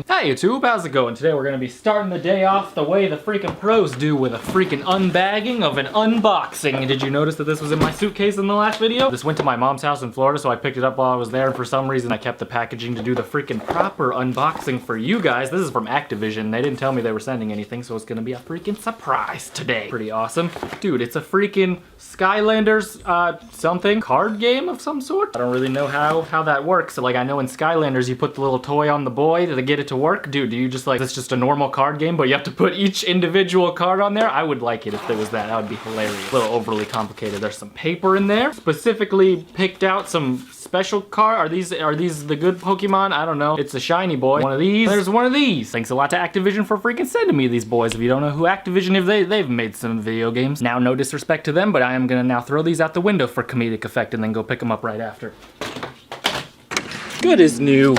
Hey YouTube, how's it going? Today we're gonna be starting the day off the way the freaking pros do with a freaking unbagging of an unboxing. Did you notice that this was in my suitcase in the last video? This went to my mom's house in Florida, so I picked it up while I was there, and for some reason I kept the packaging to do the freaking proper unboxing for you guys. This is from Activision. They didn't tell me they were sending anything, so it's gonna be a freaking surprise today. Pretty awesome. Dude, it's a freaking Skylanders, something card game of some sort. I don't really know how that works. So, like, I know in Skylanders you put the little toy on the boy to get it to work. Dude, do you just like, it's just a normal card game, but you have to put each individual card on there? I would like it if there was that. That would be hilarious. A little overly complicated. There's some paper in there. Specifically picked out some special card. Are these the good Pokemon? I don't know. It's a shiny boy. One of these. There's one of these. Thanks a lot to Activision for freaking sending me these boys. If you don't know who Activision is, they've made some video games. Now, no disrespect to them, but I am gonna now throw these out the window for comedic effect and then go pick them up right after. Good as new.